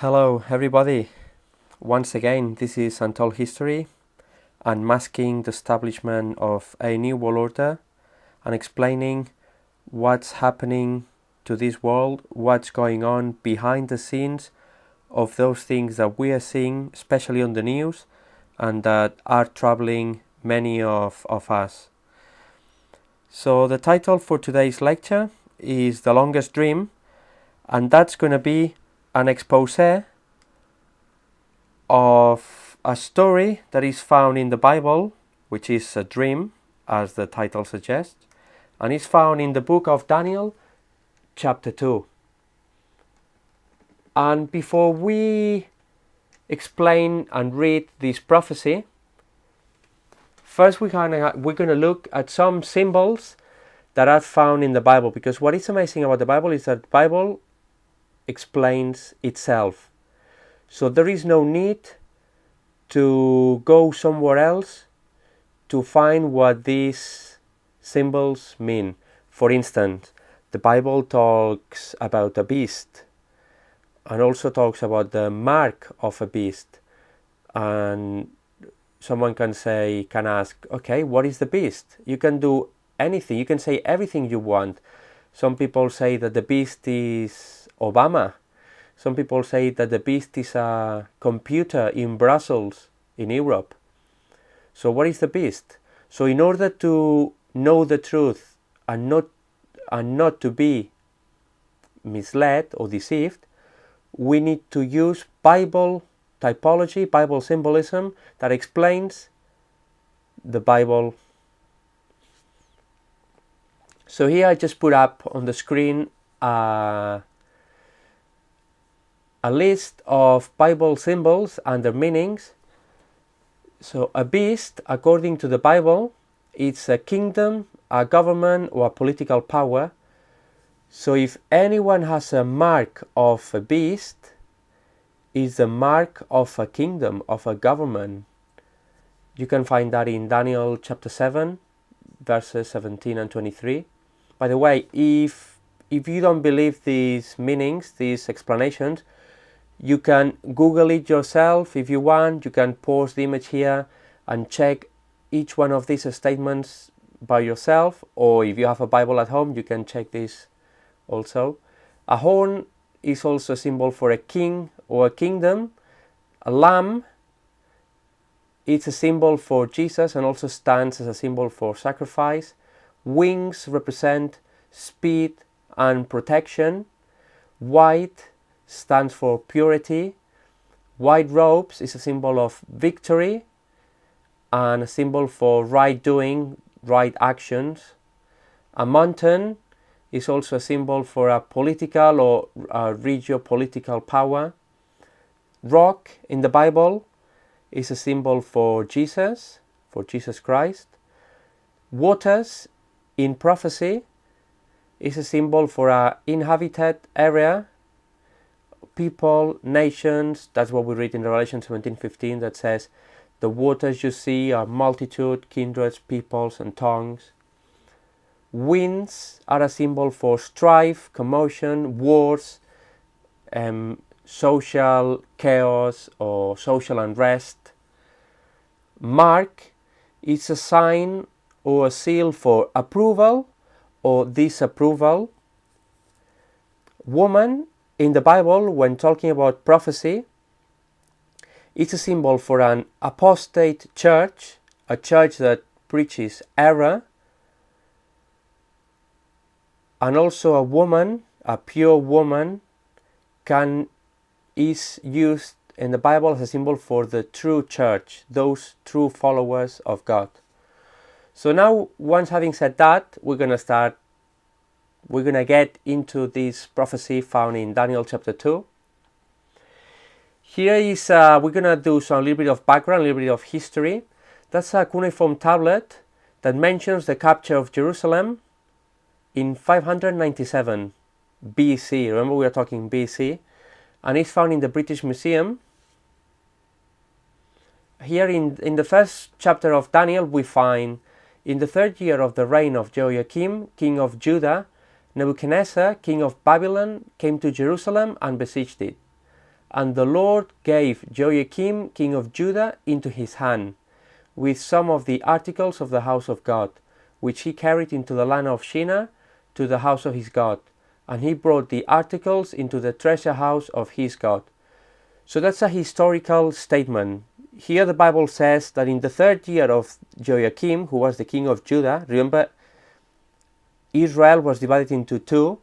Hello everybody, once again this is Untold History, unmasking the establishment of a new world order and explaining what's happening to this world, what's going on behind the scenes of those things that we are seeing, especially on the news, and that are troubling many of us. So the title for today's lecture is The Longest Dream, and that's going to be an expose of a story that is found in the Bible, which is a dream, as the title suggests, and is found in the book of Daniel, chapter 2. And before we explain and read this prophecy, first we're going to look at some symbols that are found in the Bible, because what is amazing about the Bible is that the Bible explains itself. So there is no need to go somewhere else to find what these symbols mean. For instance, the Bible talks about a beast and also talks about the mark of a beast. And someone can ask, okay, what is the beast? You can do anything. You can say everything you want. Some people say that the beast is Obama. Some people say that the beast is a computer in Brussels, in Europe. So what is the beast? So in order to know the truth and not to be misled or deceived, we need to use Bible typology, Bible symbolism that explains the Bible. So here I just put up on the screen a list of Bible symbols and their meanings. So a beast, according to the Bible, it's a kingdom, a government, or a political power. So if anyone has a mark of a beast, it's the mark of a kingdom, of a government. You can find that in Daniel chapter 7, verses 17 and 23. By the way, if you don't believe these meanings, these explanations, you can Google it yourself if you want. You can pause the image here and check each one of these statements by yourself, or if you have a Bible at home, you can check this also. A horn is also a symbol for a king or a kingdom. A lamb, it's a symbol for Jesus and also stands as a symbol for sacrifice. Wings represent speed and protection. White stands for purity. White robes is a symbol of victory and a symbol for right doing, right actions. A mountain is also a symbol for a political or a regio-political power. Rock in the Bible is a symbol for Jesus Christ. Waters in prophecy is a symbol for an inhabited area, people, nations. That's what we read in Revelation 17:15, that says, the waters you see are multitude, kindreds, peoples, and tongues. Winds are a symbol for strife, commotion, wars, social chaos or social unrest. Mark is a sign or a seal for approval or disapproval. Woman in the Bible, when talking about prophecy, it's a symbol for an apostate church, a church that preaches error. And also a woman, a pure woman, is used in the Bible as a symbol for the true church, those true followers of God. So now, once having said that, we're going to get into this prophecy found in Daniel chapter 2. Here is, we're going to do a little bit of background, a little bit of history. That's a cuneiform tablet that mentions the capture of Jerusalem in 597 BC. Remember, we are talking BC. And it's found in the British Museum. Here in the first chapter of Daniel, we find, in the 3rd year of the reign of Jehoiakim, king of Judah, Nebuchadnezzar, king of Babylon, came to Jerusalem and besieged it. And the Lord gave Joachim, king of Judah, into his hand, with some of the articles of the house of God, which he carried into the land of Shinar, to the house of his God. And he brought the articles into the treasure house of his God. So that's a historical statement. Here the Bible says that in the 3rd year of Joachim, who was the king of Judah, remember Israel was divided into two.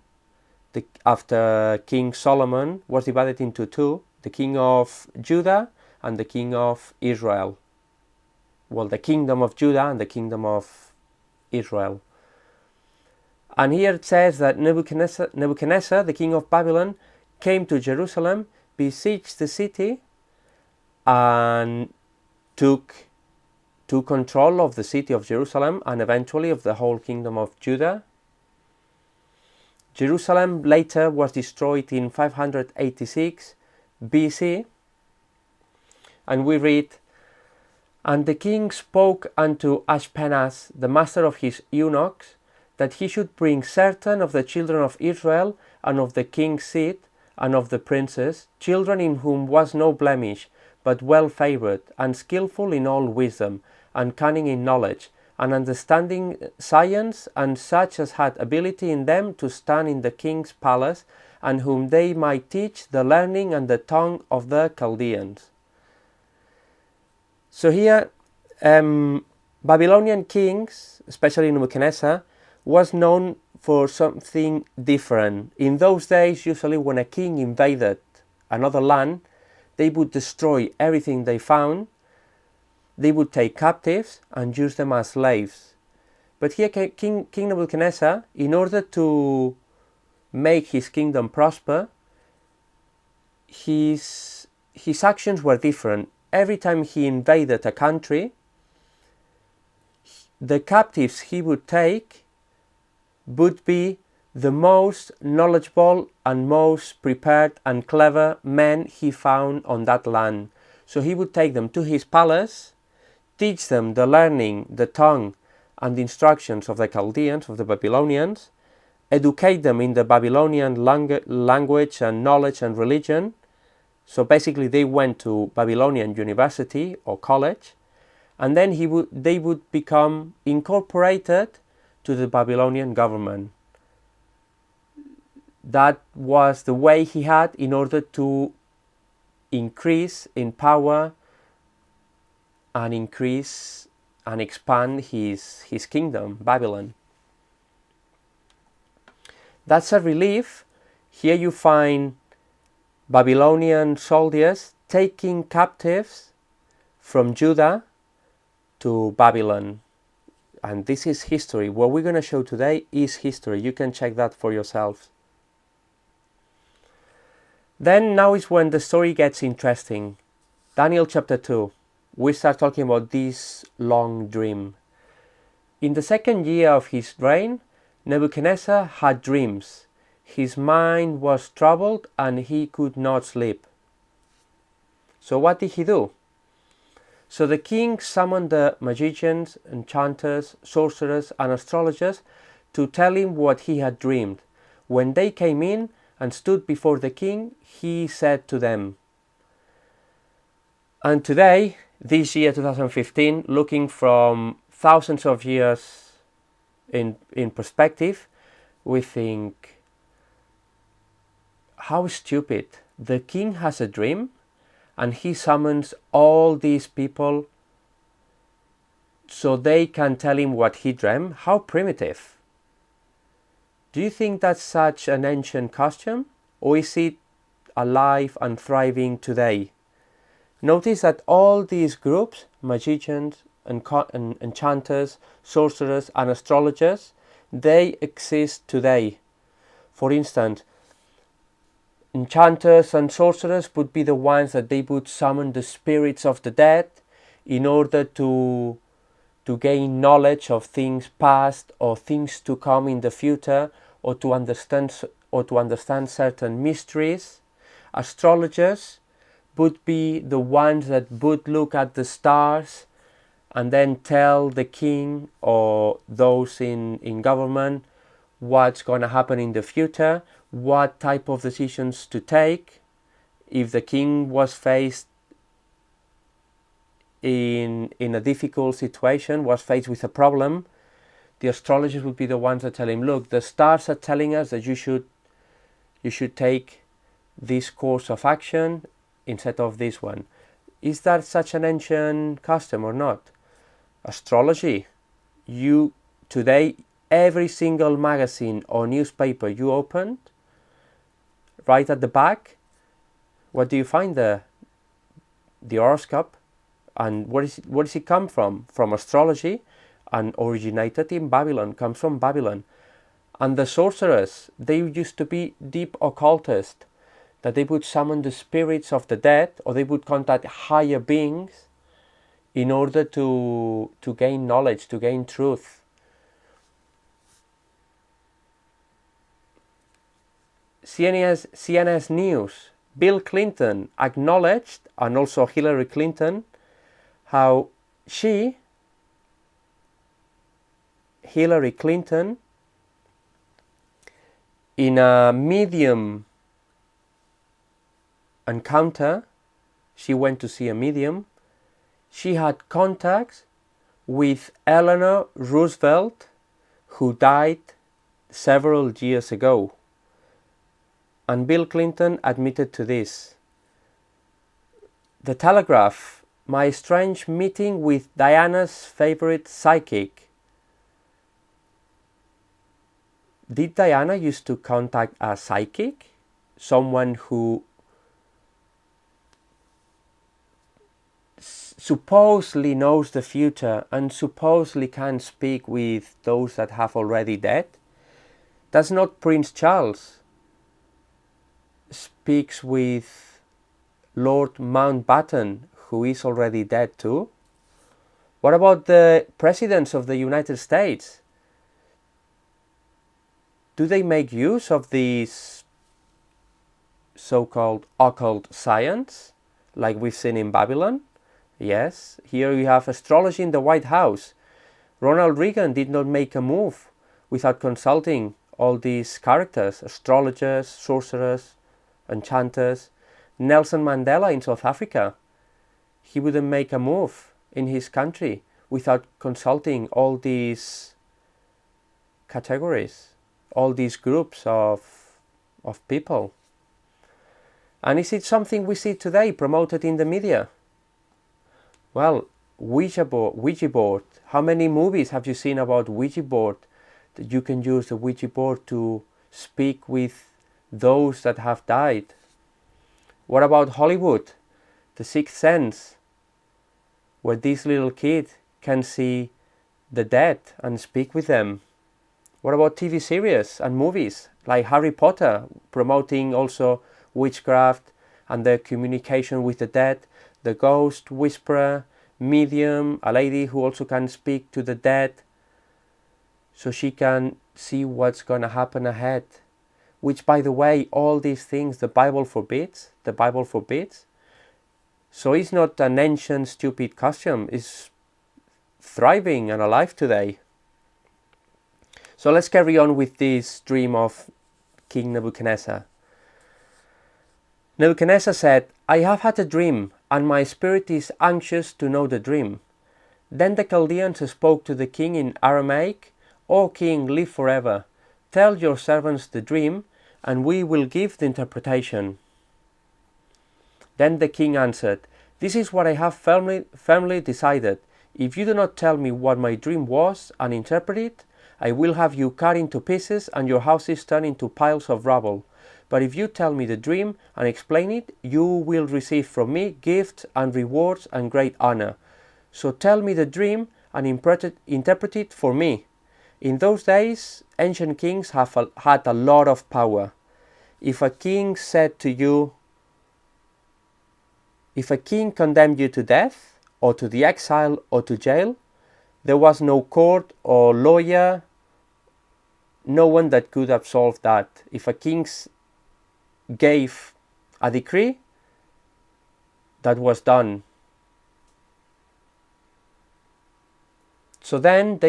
After King Solomon was divided into two, the king of Judah and the king of Israel. Well, the kingdom of Judah and the kingdom of Israel. And here it says that Nebuchadnezzar, the king of Babylon, came to Jerusalem, besieged the city, and took control of the city of Jerusalem and eventually of the whole kingdom of Judah. Jerusalem later was destroyed in 586 BC, and we read, "And the king spoke unto Ashpenaz, the master of his eunuchs, that he should bring certain of the children of Israel and of the king's seed and of the princes, children in whom was no blemish, but well favoured, and skilful in all wisdom, and cunning in knowledge, and understanding science, and such as had ability in them to stand in the king's palace, and whom they might teach the learning and the tongue of the Chaldeans." So here, Babylonian kings, especially Nebuchadnezzar, was known for something different. In those days, usually when a king invaded another land, they would destroy everything they found. They would take captives and use them as slaves. But here King Nebuchadnezzar, in order to make his kingdom prosper, his actions were different. Every time he invaded a country, the captives he would take would be the most knowledgeable and most prepared and clever men he found on that land. So he would take them to his palace, teach them the learning, the tongue, and the instructions of the Chaldeans, of the Babylonians, educate them in the Babylonian language and knowledge and religion. So basically they went to Babylonian university or college, and then they would become incorporated to the Babylonian government. That was the way he had in order to increase in power and increase and expand his kingdom, Babylon. That's a relief. Here you find Babylonian soldiers taking captives from Judah to Babylon. And this is history. What we're going to show today is history. You can check that for yourselves. Then now is when the story gets interesting. Daniel chapter 2. We start talking about this long dream. In the 2nd year of his reign, Nebuchadnezzar had dreams. His mind was troubled and he could not sleep. So what did he do? So the king summoned the magicians, enchanters, sorcerers, and astrologers to tell him what he had dreamed. When they came in and stood before the king, he said to them, and today, this year 2015, looking from thousands of years in perspective, we think, how stupid. The king has a dream and he summons all these people so they can tell him what he dreamt. How primitive. Do you think that's such an ancient custom, or is it alive and thriving today? Notice that all these groups, magicians, enchanters, sorcerers, and astrologers, they exist today. For instance, enchanters and sorcerers would be the ones that they would summon the spirits of the dead in order to gain knowledge of things past or things to come in the future, or to understand certain mysteries. Astrologers would be the ones that would look at the stars and then tell the king or those in government what's going to happen in the future, what type of decisions to take if the king was faced in a difficult situation, was faced with a problem, the astrologers would be the ones that tell him, look, the stars are telling us that you should take this course of action instead of this one. Is that such an ancient custom or not? Astrology. Today, every single magazine or newspaper you opened, right at the back, what do you find there? The horoscope. And where does it come from? From astrology, and originated in Babylon, comes from Babylon. And the sorcerers, they used to be deep occultists, that they would summon the spirits of the dead, or they would contact higher beings in order to gain knowledge, to gain truth. CNS News, Bill Clinton acknowledged, and also Hillary Clinton, how Hillary Clinton, in a medium encounter, she went to see a medium, she had contacts with Eleanor Roosevelt, who died several years ago. And Bill Clinton admitted to this. The Telegraph, my strange meeting with Diana's favorite psychic. Did Diana used to contact a psychic? Someone who supposedly knows the future and supposedly can speak with those that have already died? Does not Prince Charles speaks with Lord Mountbatten, who is already dead too? What about the presidents of the United States? Do they make use of this so-called occult science, like we've seen in Babylon? Yes, here you have astrology in the White House. Ronald Reagan did not make a move without consulting all these characters, astrologers, sorcerers, enchanters. Nelson Mandela in South Africa, he wouldn't make a move in his country without consulting all these categories, all these groups of people. And is it something we see today promoted in the media? Well, Ouija board. How many movies have you seen about Ouija board? That you can use the Ouija board to speak with those that have died. What about Hollywood? The Sixth Sense, where this little kid can see the dead and speak with them. What about TV series and movies like Harry Potter, promoting also witchcraft and the communication with the dead? The ghost whisperer, medium, a lady who also can speak to the dead, so she can see what's going to happen ahead. Which, by the way, all these things the Bible forbids. So it's not an ancient stupid custom, it's thriving and alive today. So let's carry on with this dream of King Nebuchadnezzar. Nebuchadnezzar said, I have had a dream, and my spirit is anxious to know the dream. Then the Chaldeans spoke to the king in Aramaic, O king, live forever. Tell your servants the dream, and we will give the interpretation. Then the king answered, This is what I have firmly decided. If you do not tell me what my dream was and interpret it, I will have you cut into pieces and your houses turned into piles of rubble. But if you tell me the dream and explain it, you will receive from me gifts and rewards and great honor. So tell me the dream and interpret it for me. In those days, ancient kings had a lot of power. If a king condemned you to death, or to the exile, or to jail, there was no court or lawyer, no one that could absolve that. If a king gave a decree, that was done. So then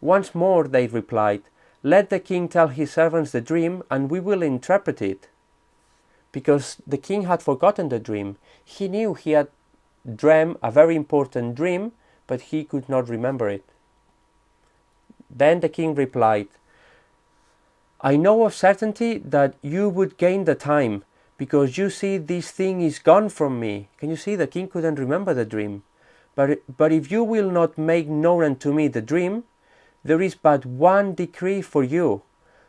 once more they replied, let the king tell his servants the dream, and we will interpret it. because the king had forgotten the dream. He knew he had dreamt a very important dream, but he could not remember it. Then the king replied, I know of certainty that you would gain the time, because you see this thing is gone from me. Can you see? The king couldn't remember the dream. But if you will not make known unto me the dream, there is but one decree for you,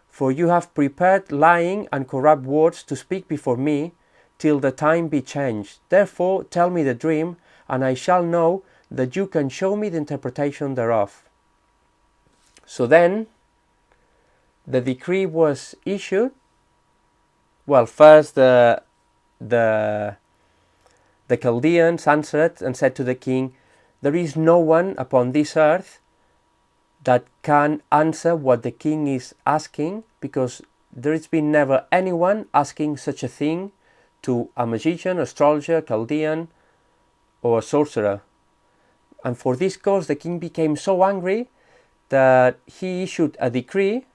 for you have prepared lying and corrupt words to speak before me, till the time be changed. Therefore tell me the dream, and I shall know that you can show me the interpretation thereof. So then the decree was issued. Well, first the Chaldeans answered and said to the king, there is no one upon this earth that can answer what the king is asking, because there has been never anyone asking such a thing to a magician, astrologer, Chaldean, or a sorcerer. And for this cause the king became so angry that he issued a decree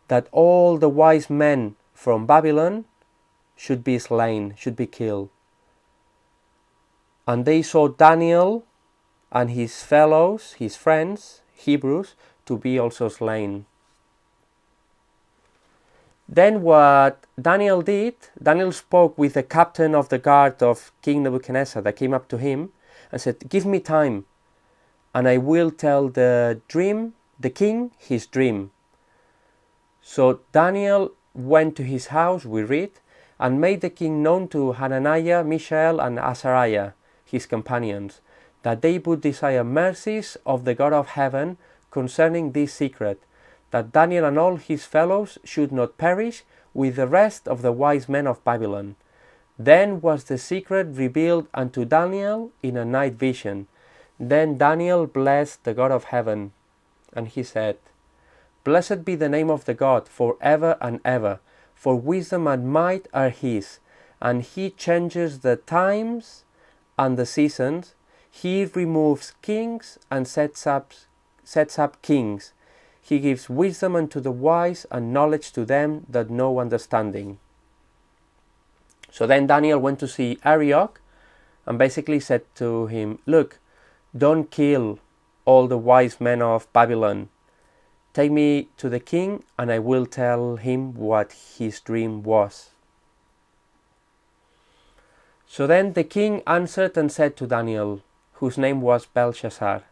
that all the wise men from Babylon should be slain, should be killed. And they saw Daniel and his fellows, his friends, Hebrews, to be also slain. Then what Daniel did, Daniel spoke with the captain of the guard of King Nebuchadnezzar that came up to him and said, give me time, and I will tell the king his dream. So Daniel went to his house, we read, and made the king known to Hananiah, Mishael, and Azariah, his companions, that they would desire mercies of the God of heaven concerning this secret, that Daniel and all his fellows should not perish with the rest of the wise men of Babylon. Then was the secret revealed unto Daniel in a night vision. Then Daniel blessed the God of heaven, and he said, Blessed be the name of the God for ever and ever, for wisdom and might are his, and he changes the times and the seasons. He removes kings and sets up kings. He gives wisdom unto the wise and knowledge to them that know understanding. So then Daniel went to see Arioch and basically said to him, look, don't kill all the wise men of Babylon. Take me to the king and I will tell him what his dream was. So then the king answered and said to Daniel, whose name was Belshazzar,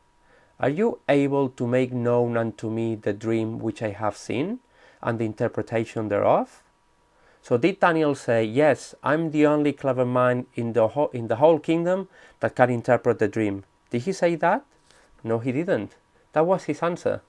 Are you able to make known unto me the dream which I have seen, and the interpretation thereof? So did Daniel say, Yes, I'm the only clever man in the whole kingdom that can interpret the dream? Did he say that? No, he didn't. That was his answer.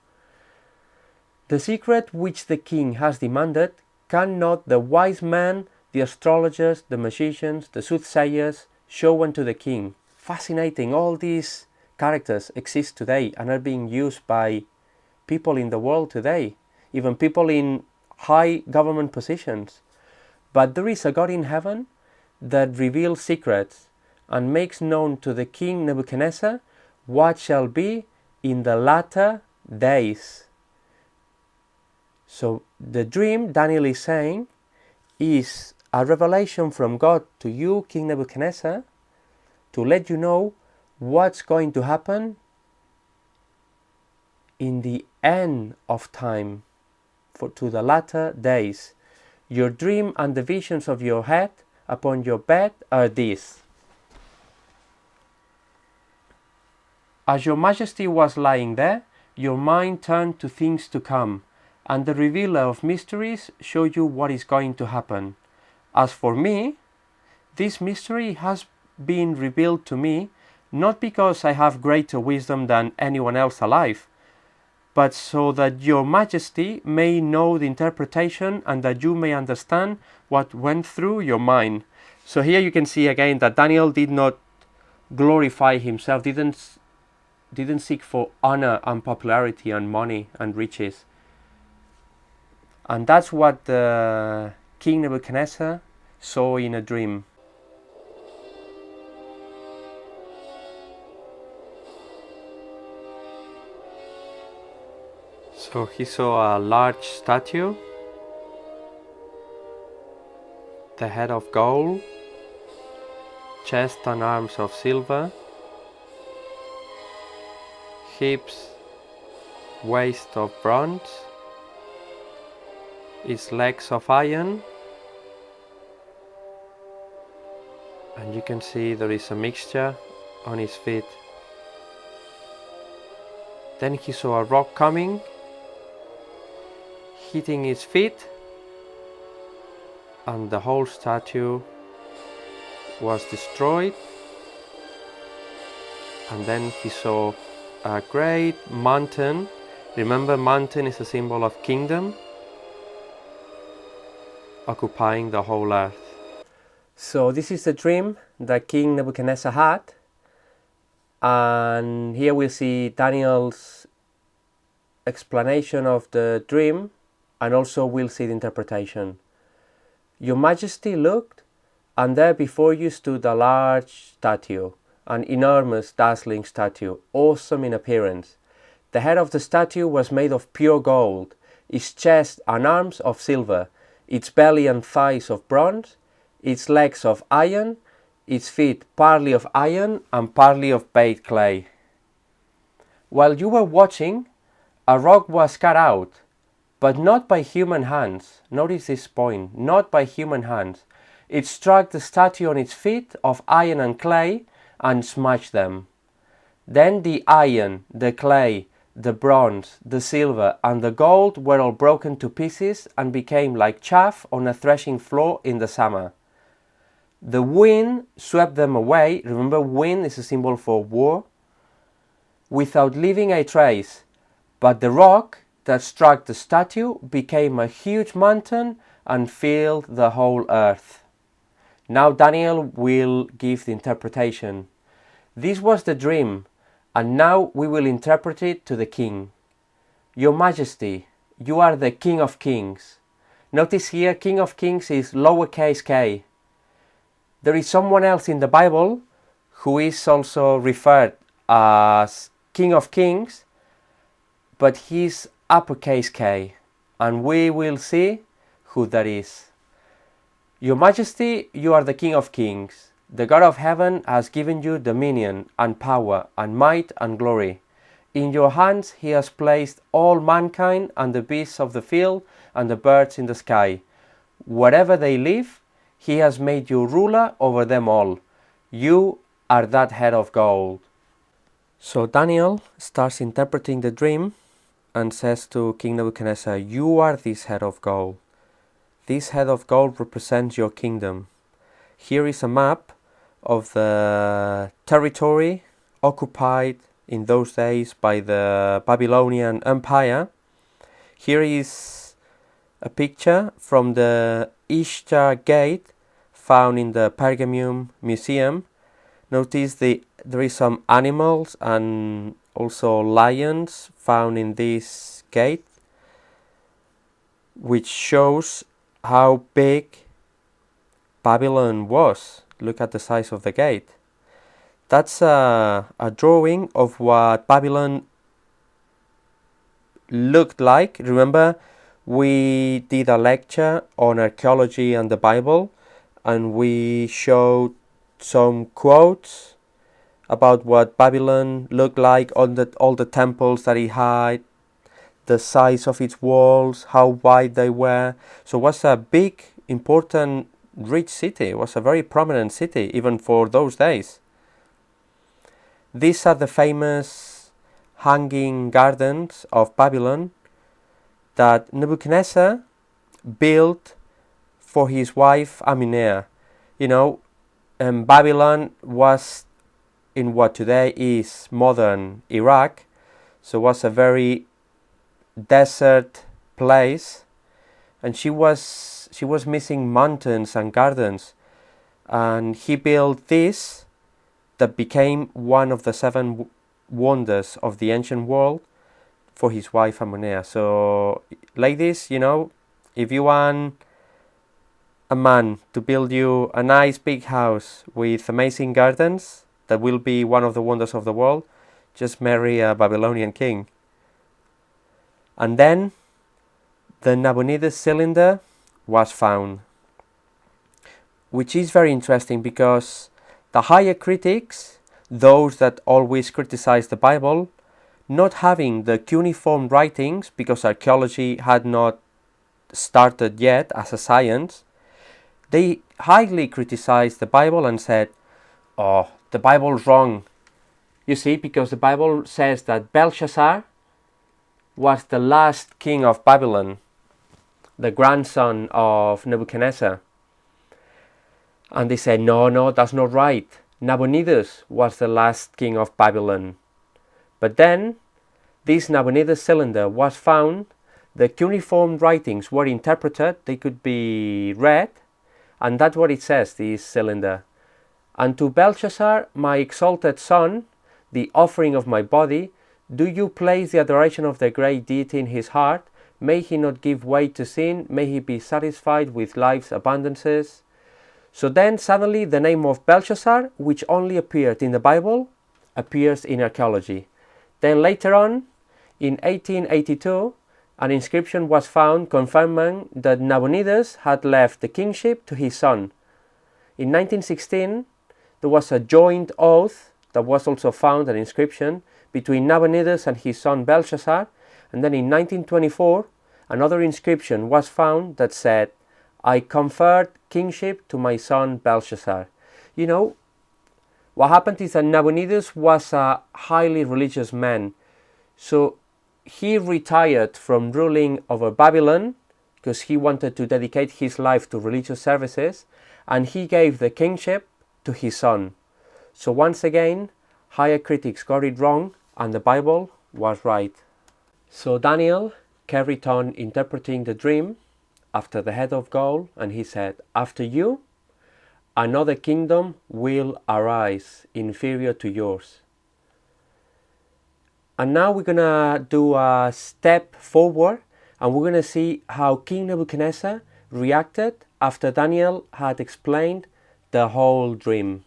The secret which the king has demanded cannot the wise men, the astrologers, the magicians, the soothsayers show unto the king. Fascinating. All these characters exist today and are being used by people in the world today, even people in high government positions. But there is a God in heaven that reveals secrets and makes known to the king Nebuchadnezzar what shall be in the latter days. So the dream Daniel is saying is a revelation from God to you, King Nebuchadnezzar, to let you know what's going to happen in the end of time, to the latter days. Your dream and the visions of your head upon your bed are these. As your majesty was lying there, your mind turned to things to come, and the revealer of mysteries showed you what is going to happen. As for me, this mystery has been revealed to me, not because I have greater wisdom than anyone else alive, but so that your majesty may know the interpretation and that you may understand what went through your mind. So here you can see again that Daniel did not glorify himself, didn't seek for honor and popularity and money and riches. And that's what King Nebuchadnezzar saw in a dream. So he saw a large statue the head of gold, chest and arms of silver, hips, waist of bronze, his legs of iron, and you can see there is a mixture on his feet. Then he saw a rock coming, hitting his feet, and the whole statue was destroyed. And then he saw a great mountain. Remember, mountain is a symbol of kingdom, occupying the whole earth. So this is the dream that King Nebuchadnezzar had. And here we see Daniel's explanation of the dream, and also we'll see the interpretation. Your Majesty looked, and there before you stood a large statue, an enormous, dazzling statue, awesome in appearance. The head of the statue was made of pure gold, its chest and arms of silver, its belly and thighs of bronze, its legs of iron, its feet partly of iron and partly of baked clay. While you were watching, a rock was cut out, but not by human hands. Notice this point, not by human hands. It struck the statue on its feet of iron and clay and smashed them. Then the iron, the clay, the bronze, the silver and the gold were all broken to pieces and became like chaff on a threshing floor in the summer. The wind swept them away. Remember, wind is a symbol for war, without leaving a trace. But the rock that struck the statue became a huge mountain and filled the whole earth. Now Daniel will give the interpretation. This was the dream, and now we will interpret it to the king. Your Majesty, you are the King of Kings. Notice here, King of Kings is lowercase k. There is someone else in the Bible who is also referred as King of Kings, but he's uppercase K, and we will see who that is. Your Majesty, you are the King of Kings. The God of heaven has given you dominion and power and might and glory. In your hands he has placed all mankind and the beasts of the field and the birds in the sky. Wherever they live, he has made you ruler over them all. You are that head of gold. So Daniel starts interpreting the dream and says to King Nebuchadnezzar, you are this head of gold. This head of gold represents your kingdom. Here is a map of the territory occupied in those days by the Babylonian Empire. Here is a picture from the Ishtar Gate found in the Pergamum Museum. Notice there is some animals and also lions found in this gate, which shows how big Babylon was. Look at the size of the gate. That's a drawing of what Babylon looked like. Remember, we did a lecture on archaeology and the Bible, and we showed some quotes about what Babylon looked like, all the temples that it had, the size of its walls, how wide they were. So it was a big, important, rich city. It was a very prominent city, even for those days. These are the famous hanging gardens of Babylon that Nebuchadnezzar built for his wife Amenhotep. You know, Babylon was in what today is modern Iraq, so it was a very desert place, and she was missing mountains and gardens, and he built this that became one of the 7 wonders of the ancient world for his wife Amenhotep. So like this, you know, if you want a man to build you a nice big house with amazing gardens that will be one of the wonders of the world, just marry a Babylonian king. And then the Nabonidus cylinder was found. which is very interesting because the higher critics, those that always criticize the Bible, not having the cuneiform writings because archaeology had not started yet as a science, they highly criticized the Bible and said, oh, the Bible's wrong. You see, because the Bible says that Belshazzar was the last king of Babylon, the grandson of Nebuchadnezzar. And they said, no, that's not right. Nabonidus was the last king of Babylon. But then, this Nabonidus cylinder was found, the cuneiform writings were interpreted, they could be read, and that's what it says, this cylinder. And to Belshazzar, my exalted son, the offering of my body, do you place the adoration of the great deity in his heart? May he not give way to sin, may he be satisfied with life's abundances. So then suddenly the name of Belshazzar, which only appeared in the Bible, appears in archaeology. Then later on, in 1882, an inscription was found confirming that Nabonidus had left the kingship to his son. In 1916, there was a joint oath that was also found, an inscription, between Nabonidus and his son Belshazzar. And then in 1924, another inscription was found that said, I conferred kingship to my son Belshazzar. You know, what happened is that Nabonidus was a highly religious man. So he retired from ruling over Babylon because he wanted to dedicate his life to religious services, and he gave the kingship to his son. So once again, higher critics got it wrong and the Bible was right. So Daniel carried on interpreting the dream after the head of gold, and he said, after you, another kingdom will arise inferior to yours. And now we're going to do a step forward, and we're going to see how King Nebuchadnezzar reacted after Daniel had explained the whole dream.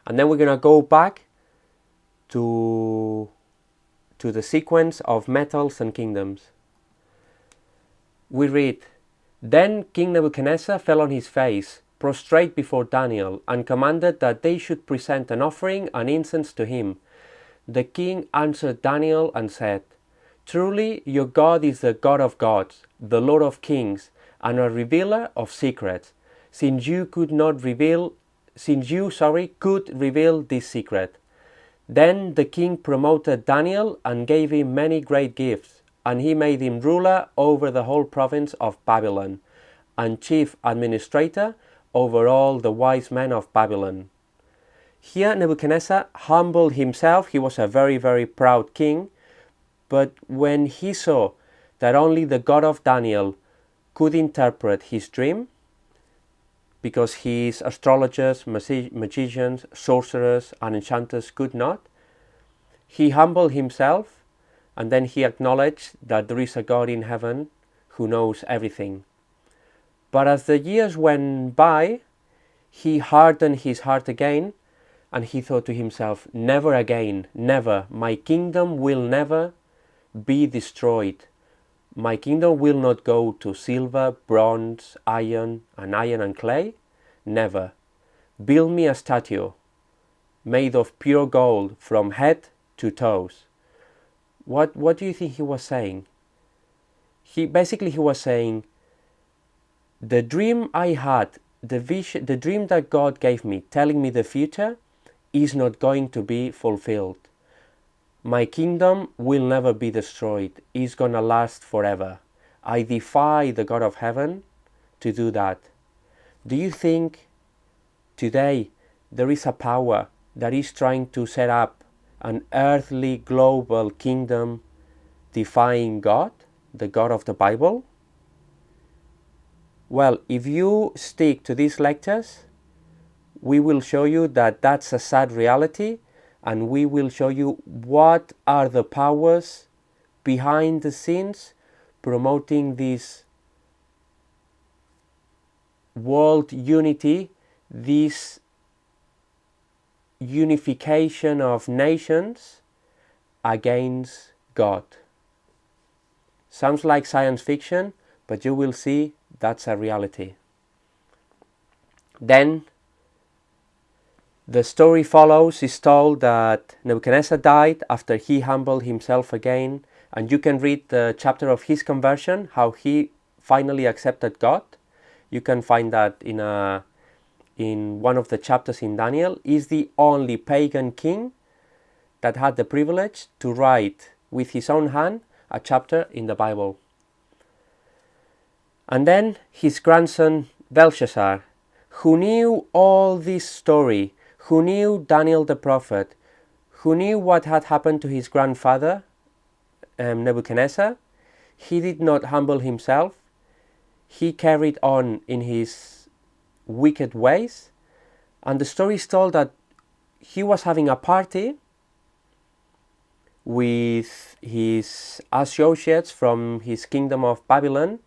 And then we're going to go back to the sequence of metals and kingdoms. We read, Then King Nebuchadnezzar fell on his face, prostrate before Daniel, and commanded that they should present an offering and incense to him. The king answered Daniel and said, Truly your God is the God of gods, the Lord of kings, and a revealer of secrets, since you could reveal this secret. Then the king promoted Daniel and gave him many great gifts, and he made him ruler over the whole province of Babylon, and chief administrator over all the wise men of Babylon. Here Nebuchadnezzar humbled himself. He was a very, very proud king, but when he saw that only the God of Daniel could interpret his dream, because his astrologers, magicians, sorcerers, and enchanters could not, he humbled himself, and then he acknowledged that there is a God in heaven who knows everything. But as the years went by, he hardened his heart again, and he thought to himself, never again, never, my kingdom will never be destroyed. My kingdom will not go to silver, bronze, iron and clay. Never. Build me a statue made of pure gold from head to toes. What do you think he was saying? He was saying, the dream I had, the dream that God gave me, telling me the future, is not going to be fulfilled. My kingdom will never be destroyed. It's gonna last forever. I defy the God of heaven to do that. Do you think today there is a power that is trying to set up an earthly global kingdom defying God, the God of the Bible? Well, if you stick to these lectures, we will show you that that's a sad reality, and we will show you what are the powers behind the scenes promoting this world unity, this unification of nations against God. Sounds like science fiction, but you will see that's a reality. Then the story follows is told that Nebuchadnezzar died after he humbled himself again, and you can read the chapter of his conversion, how he finally accepted God. You can find that in one of the chapters in Daniel. He's the only pagan king that had the privilege to write with his own hand a chapter in the Bible. And then his grandson Belshazzar, who knew all this story, who knew Daniel the prophet, who knew what had happened to his grandfather Nebuchadnezzar, he did not humble himself. He carried on in his wicked ways, and the story is told that he was having a party with his associates from his kingdom of Babylon,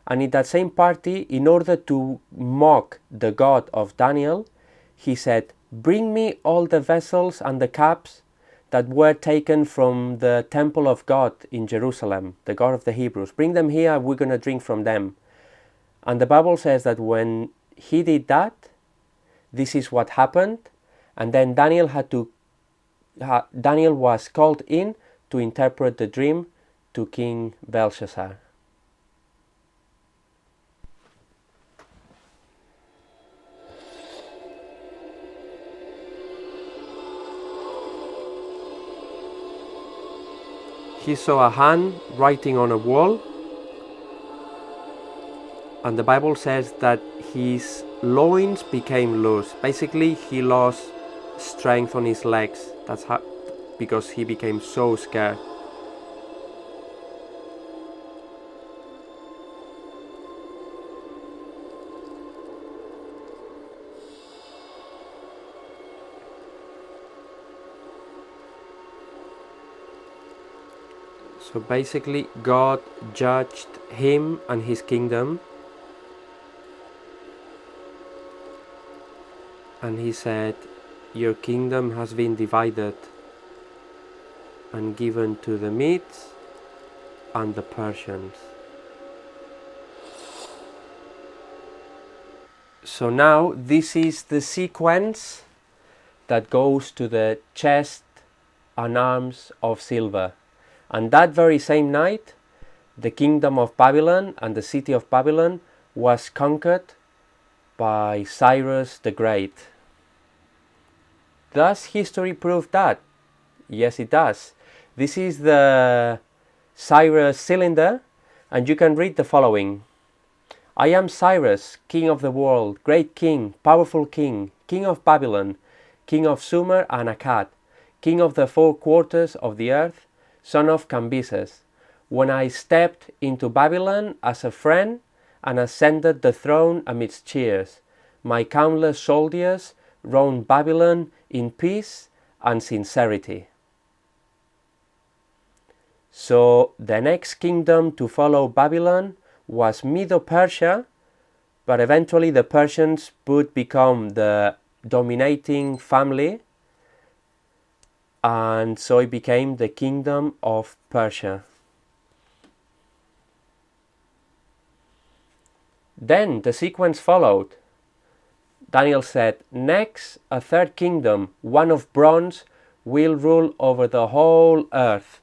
and in that same party, in order to mock the God of Daniel, he said, "Bring me all the vessels and the cups that were taken from the temple of God in Jerusalem, the God of the Hebrews. Bring them here, we're going to drink from them." And the Bible says that when he did that, this is what happened, and then Daniel was called in to interpret the dream to King Belshazzar. He saw a hand writing on a wall, and the Bible says that his loins became loose. Basically, he lost strength on his legs. That's how, because he became so scared. So basically, God judged him and his kingdom, and he said, "Your kingdom has been divided and given to the Medes and the Persians." So now this is the sequence that goes to the chest and arms of silver. And that very same night, the kingdom of Babylon and the city of Babylon was conquered by Cyrus the Great. Does history prove that? Yes, it does. This is the Cyrus cylinder, and you can read the following. "I am Cyrus, king of the world, great king, powerful king, king of Babylon, king of Sumer and Akkad, king of the four quarters of the earth, son of Cambyses. When I stepped into Babylon as a friend and ascended the throne amidst cheers, my countless soldiers roamed Babylon in peace and sincerity." So the next kingdom to follow Babylon was Medo-Persia, but eventually the Persians would become the dominating family, and so it became the kingdom of Persia. Then the sequence followed. Daniel said, "Next, a third kingdom, one of bronze, will rule over the whole earth."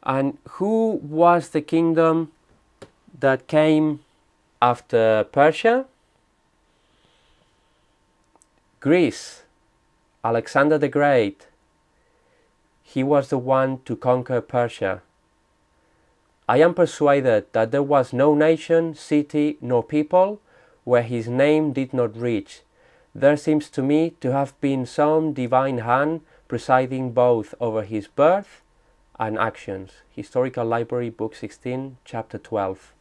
And who was the kingdom that came after Persia? Greece. Alexander the Great. He was the one to conquer Persia. I am persuaded that there was no nation, city, nor people where his name did not reach. There seems to me to have been some divine hand presiding both over his birth and actions. Historical Library, Book 16, Chapter 12.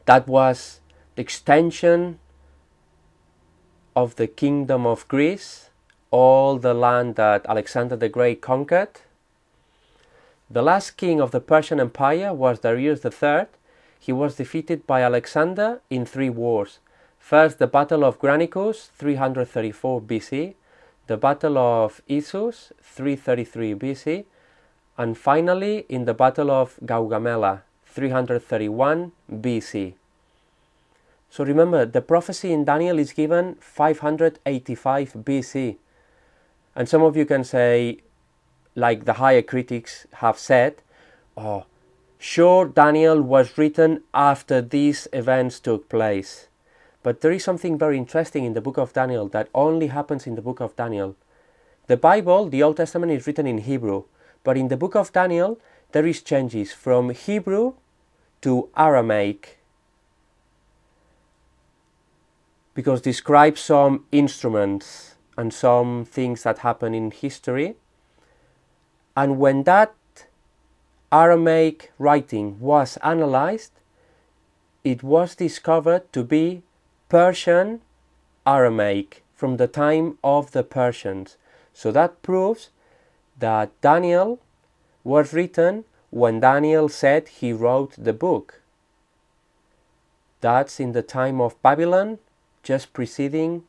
That was the extension of the kingdom of Greece, all the land that Alexander the Great conquered. The last king of the Persian Empire was Darius III. He was defeated by Alexander in 3 wars. First, the Battle of Granicus, 334 BC, the Battle of Issus, 333 BC, and finally in the Battle of Gaugamela, 331 BC. So remember, the prophecy in Daniel is given 585 BC. And some of you can say, like the higher critics have said, oh, sure, Daniel was written after these events took place. But there is something very interesting in the book of Daniel that only happens in the book of Daniel. The Bible, the Old Testament, is written in Hebrew, but in the book of Daniel, there is changes from Hebrew to Aramaic, because describes some instruments and some things that happen in history. And when that Aramaic writing was analyzed, it was discovered to be Persian Aramaic from the time of the Persians. So that proves that Daniel was written when Daniel said he wrote the book. That's in the time of Babylon, just preceding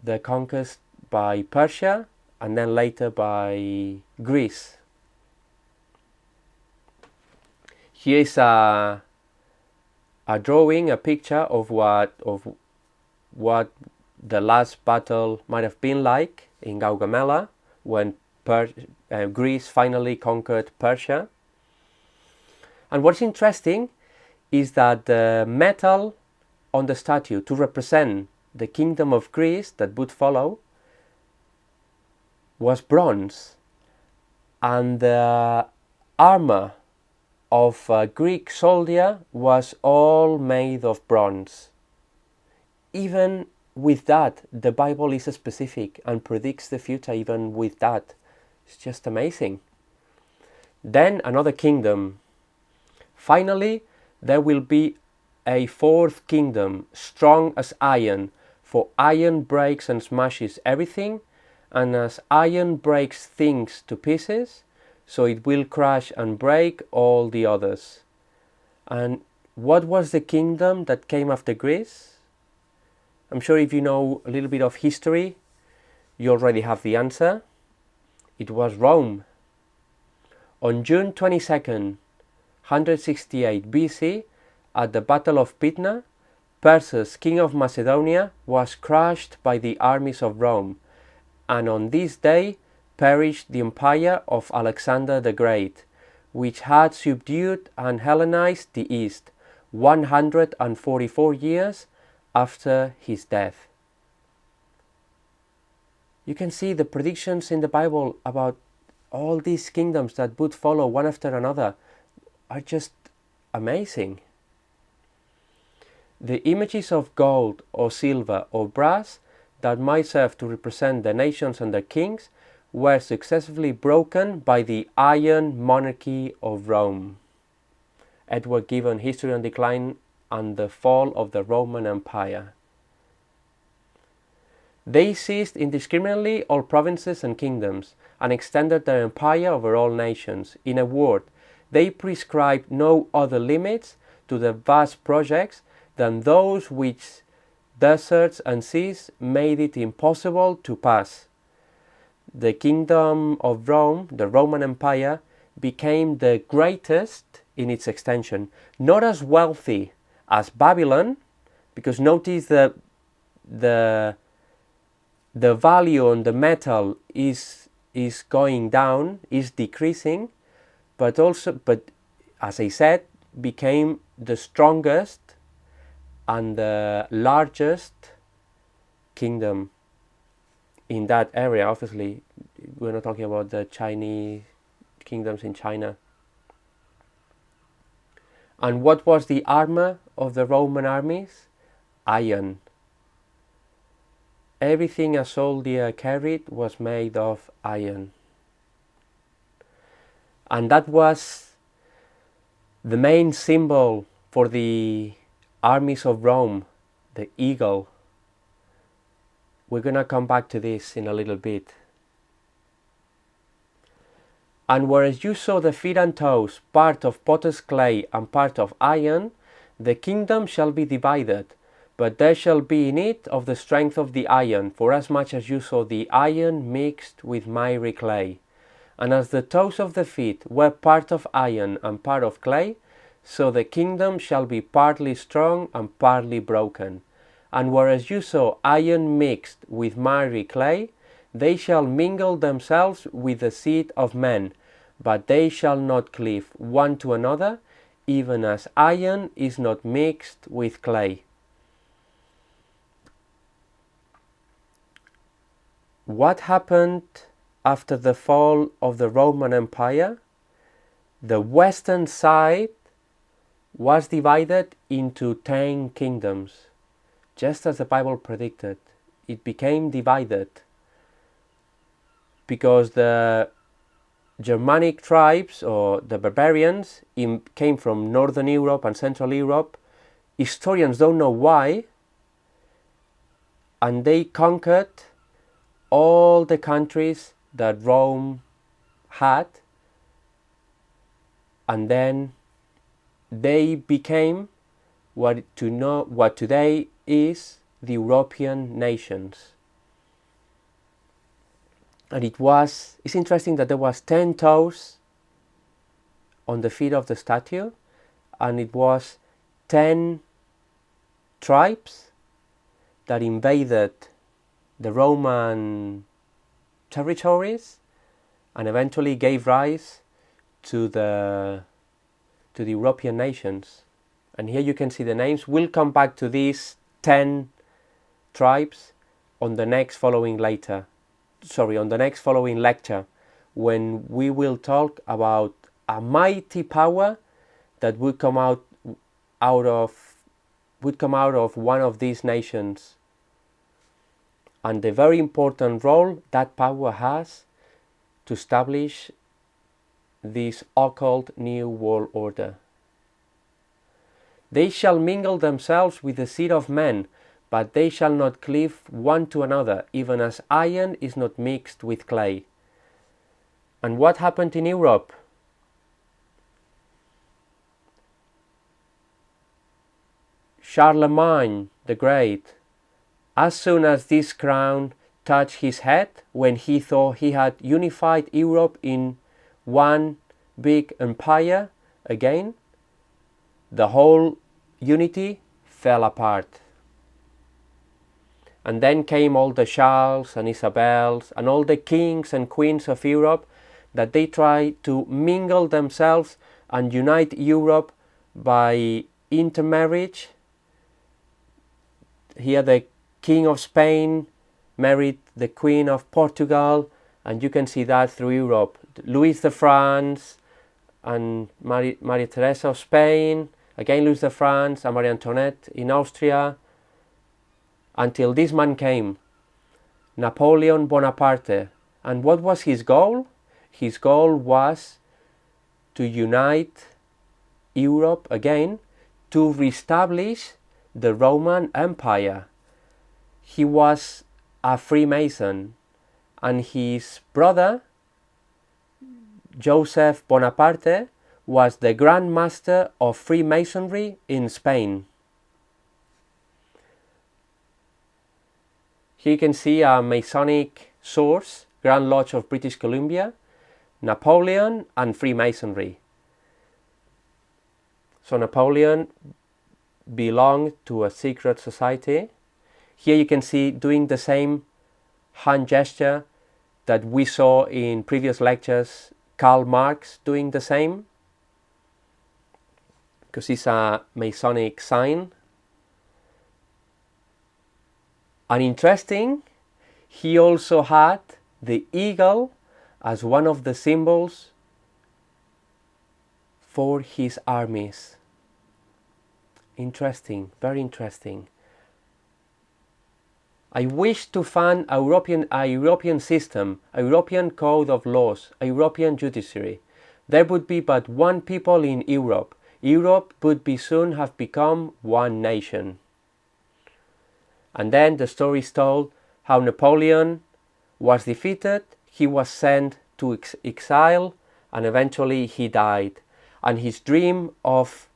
the conquest by Persia and then later by Greece. Here is a drawing, a picture of what the last battle might have been like in Gaugamela when Greece finally conquered Persia. And what's interesting is that the metal on the statue to represent the kingdom of Greece that would follow was bronze, and the armor of a Greek soldier was all made of bronze. Even with that, the Bible is specific and predicts the future even with that. It's just amazing. Then another kingdom. Finally, there will be a fourth kingdom, strong as iron, for iron breaks and smashes everything, and as iron breaks things to pieces, so it will crush and break all the others. And what was the kingdom that came after Greece? I'm sure if you know a little bit of history, you already have the answer. It was Rome. On June 22nd, 168 BC, at the Battle of Pydna, Perseus, king of Macedonia, was crushed by the armies of Rome, and on this day perished the empire of Alexander the Great, which had subdued and Hellenized the East 144 years after his death. You can see the predictions in the Bible about all these kingdoms that would follow one after another are just amazing. The images of gold or silver or brass that might serve to represent the nations and their kings were successively broken by the iron monarchy of Rome. Edward Gibbon, History and Decline and the Fall of the Roman Empire. They seized indiscriminately all provinces and kingdoms, and extended their empire over all nations. In a word, they prescribed no other limits to the vast projects than those which deserts and seas made it impossible to pass. The kingdom of Rome, the Roman Empire, became the greatest in its extension, not as wealthy as Babylon, because notice the value on the metal is going down, is decreasing, but as I said, became the strongest and the largest kingdom in that area. Obviously, we're not talking about the Chinese kingdoms in China. And what was the armor of the Roman armies? Iron. Everything a soldier carried was made of iron. And that was the main symbol for the armies of Rome, the eagle. We're going to come back to this in a little bit. And whereas you saw the feet and toes, part of potter's clay and part of iron, the kingdom shall be divided, but there shall be in it of the strength of the iron, forasmuch as you saw the iron mixed with miry clay. And as the toes of the feet were part of iron and part of clay, So the kingdom shall be partly strong and partly broken. And whereas you saw iron mixed with miry clay, they shall mingle themselves with the seed of men, but they shall not cleave one to another, even as iron is not mixed with clay. What happened after the fall of the Roman Empire? The western side was divided into 10 kingdoms, just as the Bible predicted. It became divided because the Germanic tribes, or the barbarians, came from Northern Europe and Central Europe. Historians don't know why, and they conquered all the countries that Rome had, and then they became what today is the European nations. And it's interesting that there was 10 toes on the feet of the statue, and it was 10 tribes that invaded the Roman territories and eventually gave rise to the European nations. And here you can see the names. We'll come back to these 10 tribes on the next following lecture, when we will talk about a mighty power that would come out of one of these nations, and the very important role that power has to establish this occult new world order. They shall mingle themselves with the seed of men, but they shall not cleave one to another, even as iron is not mixed with clay. And what happened in Europe? Charlemagne the Great, as soon as this crown touched his head, when he thought he had unified Europe in one big empire again, the whole unity fell apart. And then came all the Charles and Isabels and all the kings and queens of Europe, that they tried to mingle themselves and unite Europe by intermarriage. Here the King of Spain married the Queen of Portugal, and you can see that through Europe. Louis of France and Maria Teresa of Spain, again Louis of France and Marie Antoinette in Austria, until this man came, Napoleon Bonaparte. And what was his goal? His goal was to unite Europe again, to reestablish the Roman Empire. He was a Freemason, and his brother, Joseph Bonaparte, was the Grand Master of Freemasonry in Spain. Here you can see a Masonic source, Grand Lodge of British Columbia, Napoleon and Freemasonry. So Napoleon belonged to a secret society. Here you can see doing the same hand gesture that we saw in previous lectures, Karl Marx doing the same, because it's a Masonic sign. And interesting, he also had the eagle as one of the symbols for his armies. Interesting, very interesting. I wish to find a European system, a European code of laws, a European judiciary. There would be but one people in Europe. Europe would soon have become one nation. And then the story is told how Napoleon was defeated, he was sent to exile, and eventually he died. And his dream of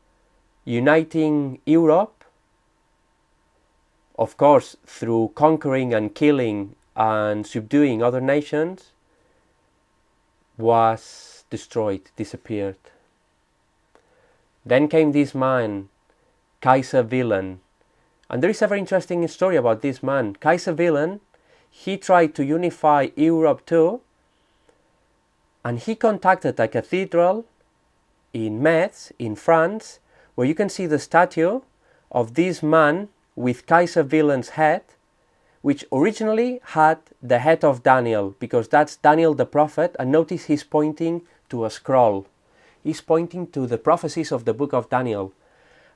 uniting Europe, of course through conquering and killing and subduing other nations, was destroyed, disappeared. Then came this man, Kaiser Wilhelm. And there is a very interesting story about this man. Kaiser Wilhelm, he tried to unify Europe too, and he contacted a cathedral in Metz, in France, where you can see the statue of this man with Kaiser Wilhelm's head, which originally had the head of Daniel, because that's Daniel the prophet, and notice he's pointing to a scroll. He's pointing to the prophecies of the book of Daniel.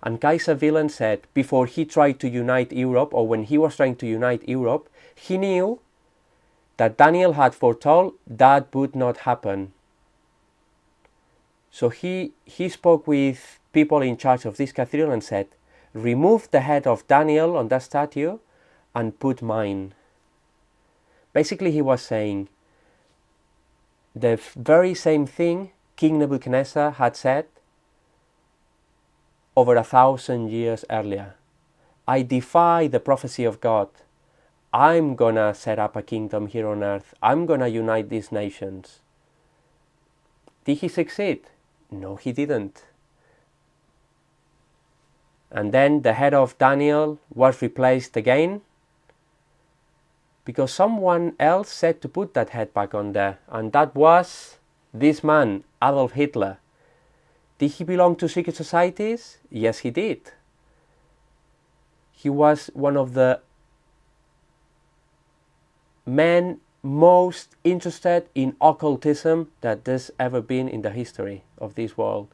And Kaiser Wilhelm said, before he tried to unite Europe, or when he was trying to unite Europe, he knew that Daniel had foretold that would not happen. So he spoke with people in charge of this cathedral and said, remove the head of Daniel on that statue and put mine. Basically he was saying the very same thing King Nebuchadnezzar had said over 1,000 years earlier. I defy the prophecy of God. I'm gonna set up a kingdom here on earth. I'm gonna unite these nations. Did he succeed? No, he didn't. And then the head of Daniel was replaced again because someone else said to put that head back on there, and that was this man, Adolf Hitler. Did he belong to secret societies? Yes, he did. He was one of the men most interested in occultism that there's ever been in the history of this world.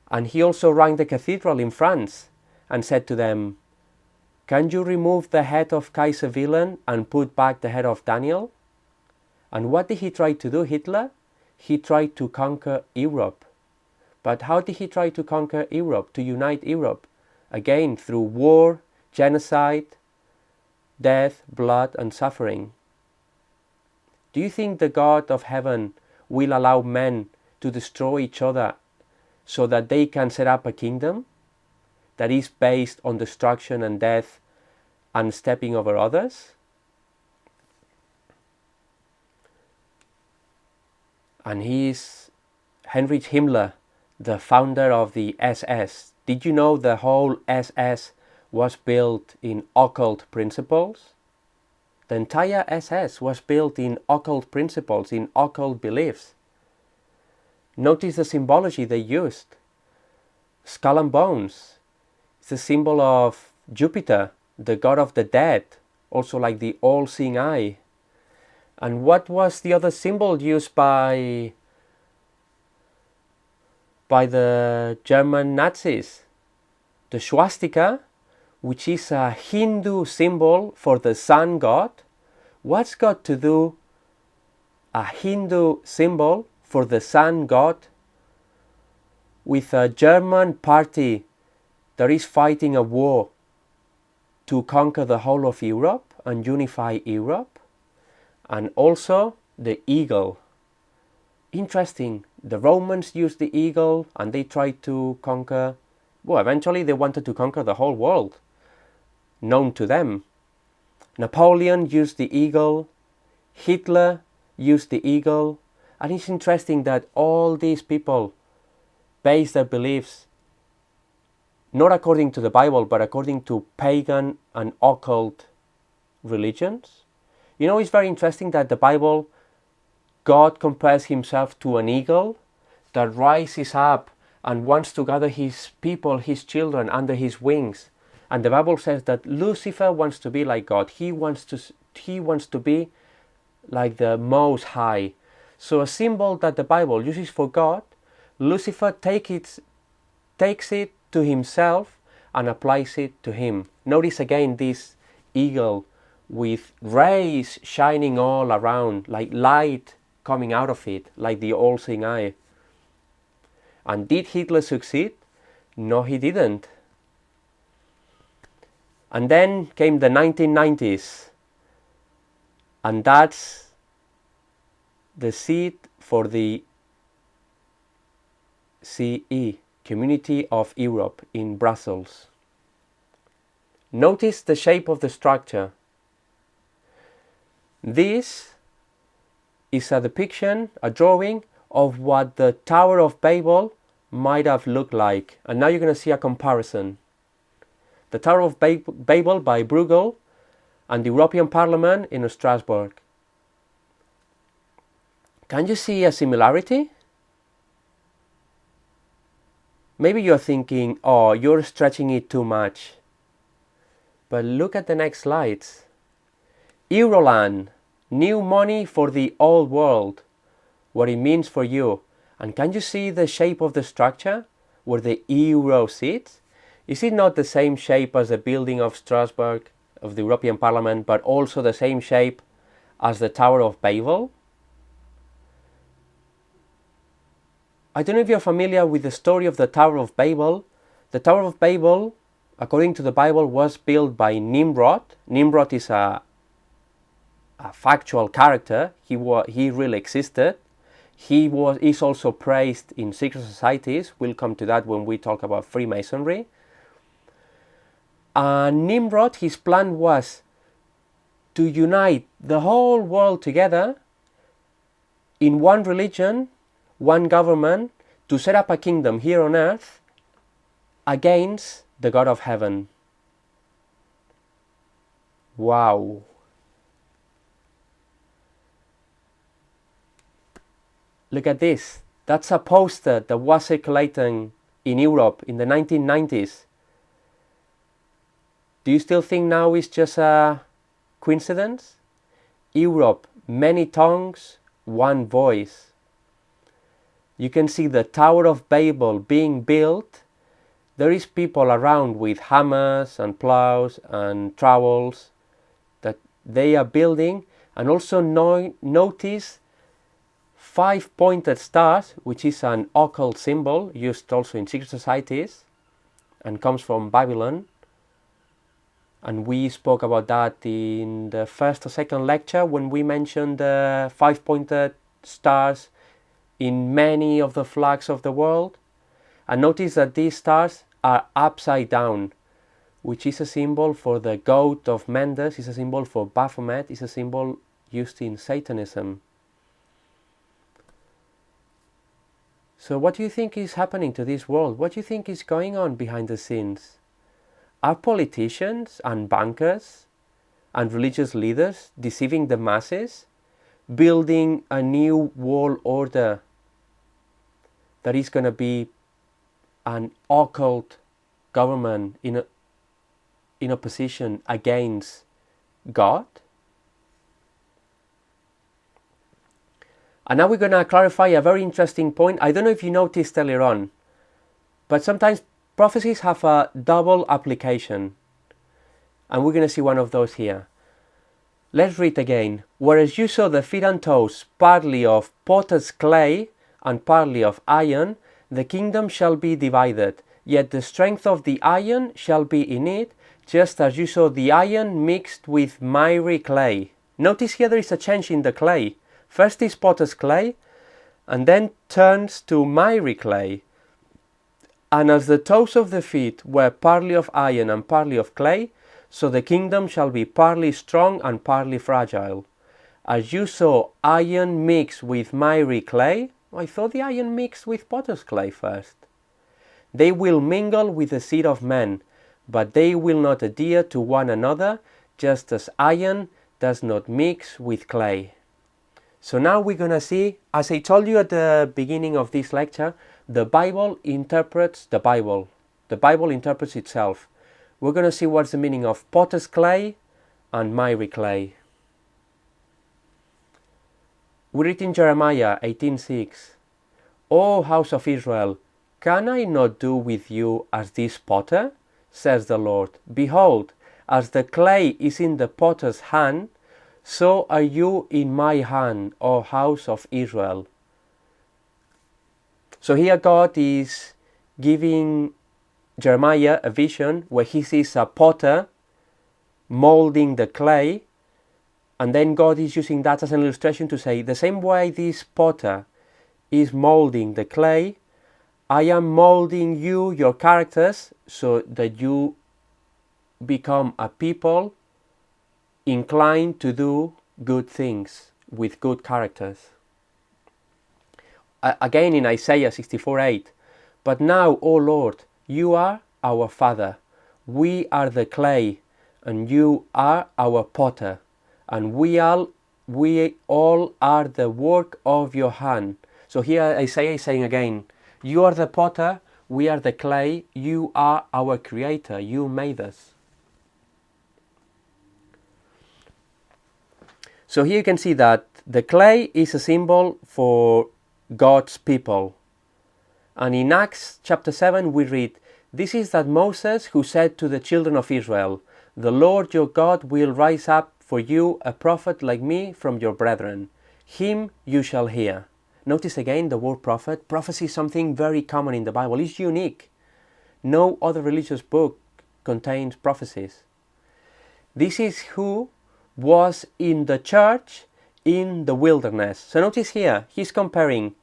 And he also rang the cathedral in France and said to them, can you remove the head of Kaiser Wilhelm and put back the head of Daniel? And what did he try to do, Hitler? He tried to conquer Europe. But how did he try to conquer Europe, to unite Europe? Again, through war, genocide, death, blood, and suffering. Do you think the God of heaven will allow men to destroy each other so that they can set up a kingdom that is based on destruction and death and stepping over others? And he is Heinrich Himmler, the founder of the SS. Did you know the whole SS was built in occult principles? The entire SS was built in occult principles, in occult beliefs. Notice the symbology they used. Skull and bones. It's a symbol of Jupiter, the god of the dead, also like the all-seeing eye. And what was the other symbol used by the German Nazis? The swastika, which is a Hindu symbol for the sun god. What's got to do a Hindu symbol for the sun god with a German party that is fighting a war to conquer the whole of Europe and unify Europe? And also the eagle. Interesting, the Romans used the eagle and they tried to conquer, well, eventually they wanted to conquer the whole world known to them. Napoleon used the eagle, Hitler used the eagle, and it's interesting that all these people base their beliefs not according to the Bible, but according to pagan and occult religions. You know, it's very interesting that the Bible, God compares himself to an eagle that rises up and wants to gather his people, his children, under his wings. And the Bible says that Lucifer wants to be like God. He wants to be like the Most High. So a symbol that the Bible uses for God, Lucifer takes it to himself and applies it to him. Notice again this eagle with rays shining all around, like light coming out of it, like the all-seeing eye. And did Hitler succeed? No, he didn't. And then came the 1990s, and that's the seat for the CE, Community of Europe, in Brussels. Notice the shape of the structure. This is a depiction, a drawing of what the Tower of Babel might have looked like. And now you're going to see a comparison. The Tower of Babel by Bruegel and the European Parliament in Strasbourg. Can you see a similarity? Maybe you're thinking, oh, you're stretching it too much. But look at the next slides. Euroland, new money for the old world, what it means for you. And can you see the shape of the structure where the euro sits? Is it not the same shape as the building of Strasbourg, of the European Parliament, but also the same shape as the Tower of Babel? I don't know if you're familiar with the story of the Tower of Babel. The Tower of Babel, according to the Bible, was built by Nimrod. Nimrod is a factual character. He really existed. He's also praised in secret societies. We'll come to that when we talk about Freemasonry. Nimrod, his plan was to unite the whole world together in one religion, one government, to set up a kingdom here on earth against the God of heaven. Wow. Look at this. That's a poster that was circulating in Europe in the 1990s. Do you still think now it's just a coincidence? Europe, many tongues, one voice. You can see the Tower of Babel being built. There is people around with hammers and plows and trowels that they are building. And also notice 5 pointed stars, which is an occult symbol used also in secret societies and comes from Babylon. And we spoke about that in the first or second lecture when we mentioned the 5 pointed stars in many of the flags of the world. And notice that these stars are upside down, which is a symbol for the goat of Mendes, is a symbol for Baphomet, is a symbol used in Satanism. So what do you think is happening to this world? What do you think is going on behind the scenes? Are politicians and bankers and religious leaders deceiving the masses, building a new world order that is going to be an occult government in opposition against God? And now we're going to clarify a very interesting point. I don't know if you noticed earlier on, but sometimes prophecies have a double application. And we're going to see one of those here. Let's read again. Whereas you saw the feet and toes partly of potter's clay and partly of iron, the kingdom shall be divided. Yet the strength of the iron shall be in it, just as you saw the iron mixed with miry clay. Notice here there is a change in the clay. First is potter's clay, and then turns to miry clay. And as the toes of the feet were partly of iron and partly of clay, so the kingdom shall be partly strong and partly fragile. As you saw iron mixed with miry clay, I thought the iron mixed with potter's clay first. They will mingle with the seed of men, but they will not adhere to one another, just as iron does not mix with clay. So now we're going to see, as I told you at the beginning of this lecture, the Bible interprets the Bible. The Bible interprets itself. We're going to see what's the meaning of potter's clay and miry clay. We read in Jeremiah 18:6, O house of Israel, can I not do with you as this potter? Says the Lord. Behold, as the clay is in the potter's hand, so are you in my hand, O house of Israel. So here God is giving Jeremiah a vision where he sees a potter molding the clay, and then God is using that as an illustration to say, the same way this potter is molding the clay, I am molding you, your characters, so that you become a people inclined to do good things with good characters. Again in Isaiah 64:8, But now, O Lord, you are our Father. We are the clay, and you are our potter, and we all are the work of your hand. So here Isaiah is saying again, you are the potter, we are the clay, you are our creator, you made us. So here you can see that the clay is a symbol for God's people. And in Acts chapter 7 we read, this is that Moses who said to the children of Israel, the Lord your God will rise up for you a prophet like me from your brethren. Him you shall hear. Notice again the word prophet. Prophecy is something very common in the Bible. It's unique. No other religious book contains prophecies. This is who was in the church in the wilderness. So notice here, he's comparing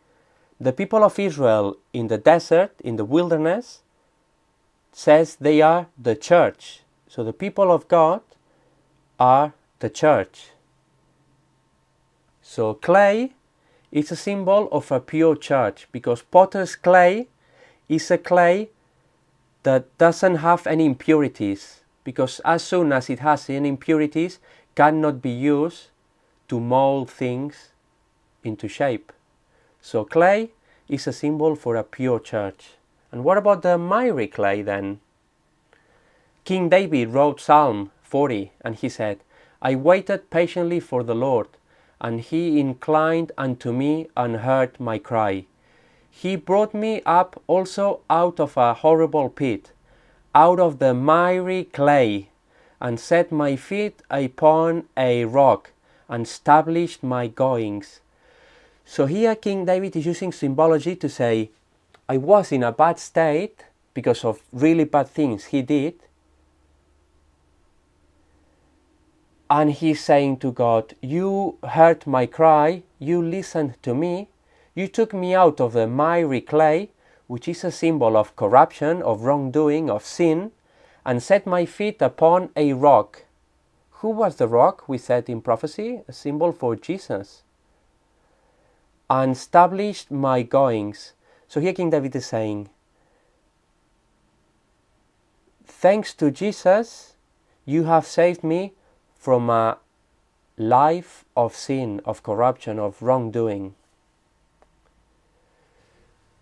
the people of Israel in the desert, in the wilderness, says they are the church. So the people of God are the church. So clay is a symbol of a pure church, because potter's clay is a clay that doesn't have any impurities, because as soon as it has any impurities, cannot be used to mold things into shape. So clay is a symbol for a pure church. And what about the miry clay then? King David wrote Psalm 40 and he said, I waited patiently for the Lord, and he inclined unto me and heard my cry. He brought me up also out of a horrible pit, out of the miry clay, and set my feet upon a rock, and established my goings. So here King David is using symbology to say, I was in a bad state because of really bad things he did. And he's saying to God, you heard my cry, you listened to me, you took me out of the miry clay, which is a symbol of corruption, of wrongdoing, of sin, and set my feet upon a rock. Who was the rock? We said in prophecy, a symbol for Jesus. And established my goings. So here King David is saying, thanks to Jesus, you have saved me from a life of sin, of corruption, of wrongdoing.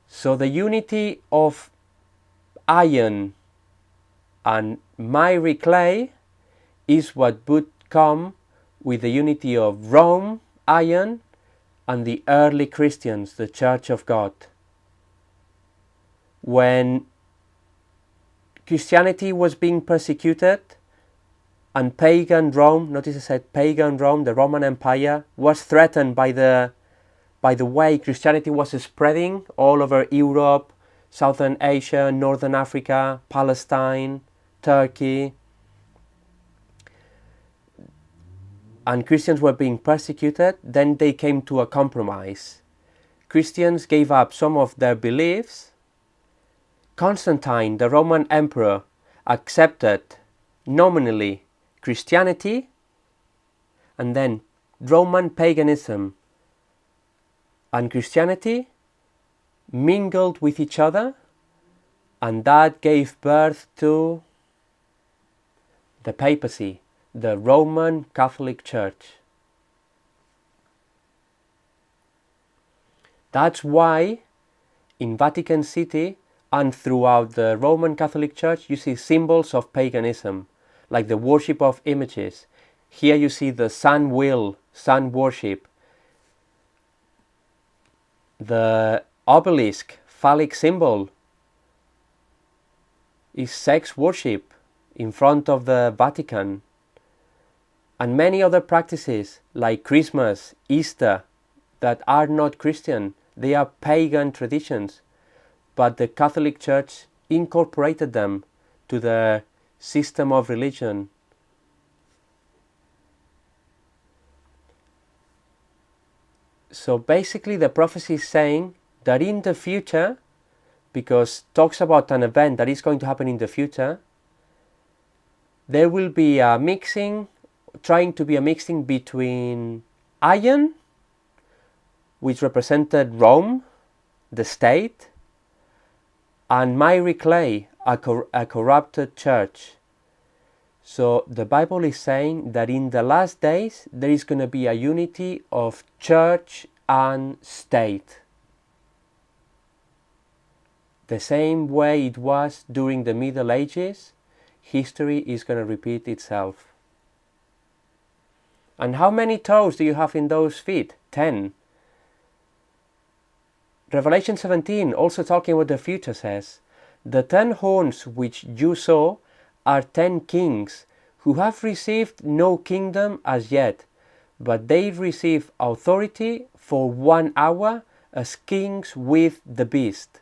So the unity of iron and miry clay is what would come with the unity of Rome, iron, and the early Christians, the Church of God. When Christianity was being persecuted and pagan Rome, notice I said pagan Rome, the Roman Empire, was threatened by the way Christianity was spreading all over Europe, Southern Asia, Northern Africa, Palestine, Turkey. And Christians were being persecuted, then they came to a compromise. Christians gave up some of their beliefs. Constantine, the Roman emperor, accepted nominally Christianity, and then Roman paganism and Christianity mingled with each other, and that gave birth to the papacy, the Roman Catholic Church. That's why in Vatican City and throughout the Roman Catholic Church you see symbols of paganism, like the worship of images. Here you see the sun wheel, sun worship. The obelisk, phallic symbol, is sex worship in front of the Vatican. And many other practices like Christmas, Easter, that are not Christian. They are pagan traditions, but the Catholic Church incorporated them to the system of religion. So basically the prophecy is saying that in the future, because it talks about an event that is going to happen in the future, there will be a mixing, trying to be a mixing between iron, which represented Rome, the state, and miry clay, a corrupted church. So the Bible is saying that in the last days there is going to be a unity of church and state. The same way it was during the Middle Ages, history is going to repeat itself. And how many toes do you have in those feet? 10. Revelation 17, also talking about the future, says, "The 10 horns which you saw are 10 kings who have received no kingdom as yet, but they receive authority for 1 hour as kings with the beast.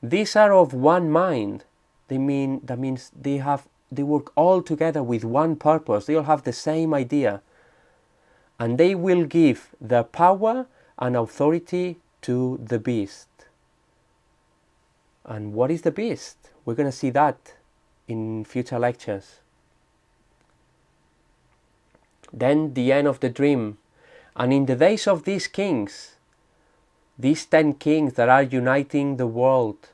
These are of one mind." That means they work all together with one purpose. They all have the same idea. "And they will give the power and authority to the beast." And what is the beast? We're going to see that in future lectures. Then the end of the dream. "And in the days of these kings," these 10 kings that are uniting the world,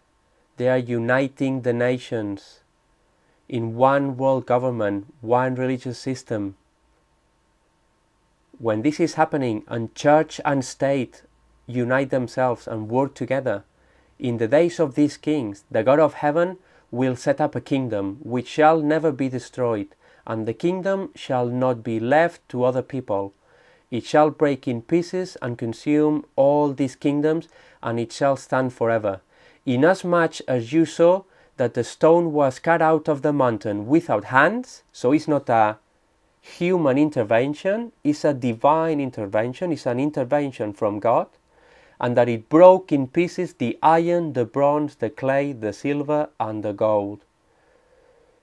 they are uniting the nations in one world government, one religious system. When this is happening and church and state unite themselves and work together, in the days of these kings, the God of heaven will set up a kingdom which shall never be destroyed, and the kingdom shall not be left to other people. It shall break in pieces and consume all these kingdoms, and it shall stand forever. Inasmuch as you saw that the stone was cut out of the mountain without hands," so it's not a human intervention, it's a divine intervention, it's an intervention from God, "and that it broke in pieces the iron, the bronze, the clay, the silver, and the gold."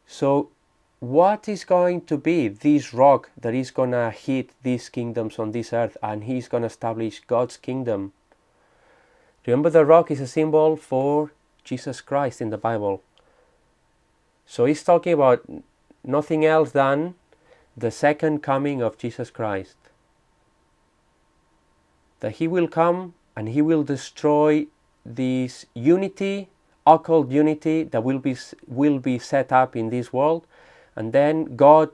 So what is going to be this rock that is going to hit these kingdoms on this earth, and he's going to establish God's kingdom? Remember, the rock is a symbol for Jesus Christ in the Bible. So he's talking about nothing else than the second coming of Jesus Christ. That he will come and he will destroy this unity, occult unity that will be set up in this world, and then God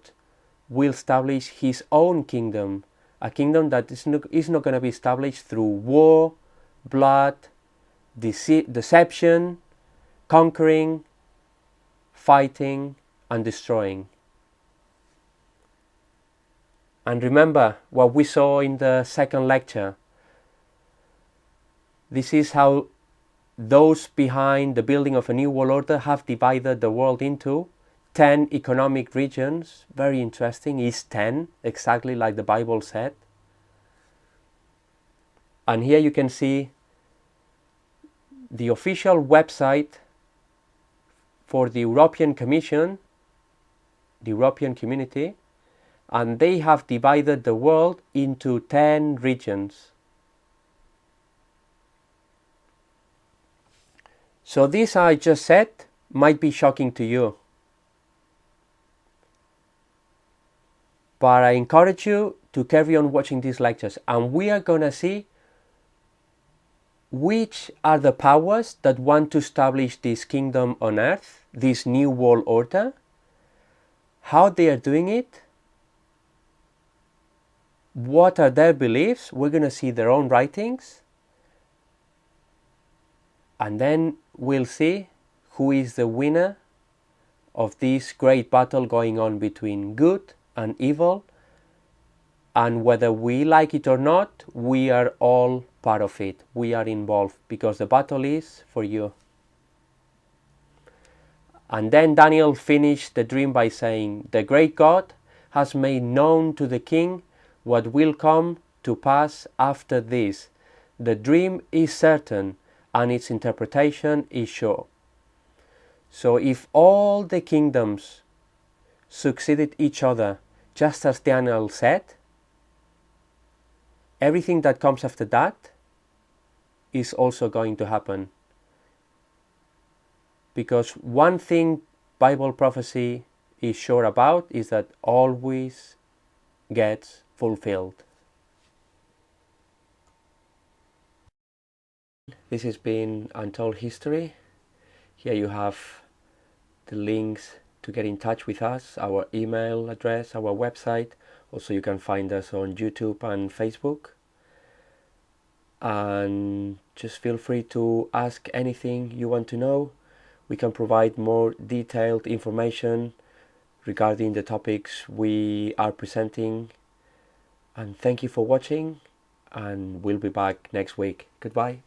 will establish his own kingdom, a kingdom that is not going to be established through war, blood, deception, conquering, fighting, and destroying. And remember what we saw in the second lecture. This is how those behind the building of a new world order have divided the world into 10 economic regions. Very interesting. It's 10, exactly like the Bible said. And here you can see the official website for the European Commission, the European Community, and they have divided the world into 10 regions. So this I just said might be shocking to you, but I encourage you to carry on watching these lectures, and we are going to see which are the powers that want to establish this kingdom on earth, this new world order, how they are doing it, what are their beliefs. We're going to see their own writings, and then we'll see who is the winner of this great battle going on between good and evil, and whether we like it or not, we are all part of it. We are involved because the battle is for you. And then Daniel finished the dream by saying, "The great God has made known to the king what will come to pass after this. The dream is certain and its interpretation is sure." So if all the kingdoms succeeded each other just as Daniel said, everything that comes after that is also going to happen. Because one thing Bible prophecy is sure about is that always gets fulfilled. This has been Untold History. Here you have the links to get in touch with us, our email address, our website. Also, you can find us on YouTube and Facebook. And just feel free to ask anything you want to know. We can provide more detailed information regarding the topics we are presenting. And thank you for watching, and we'll be back next week. Goodbye.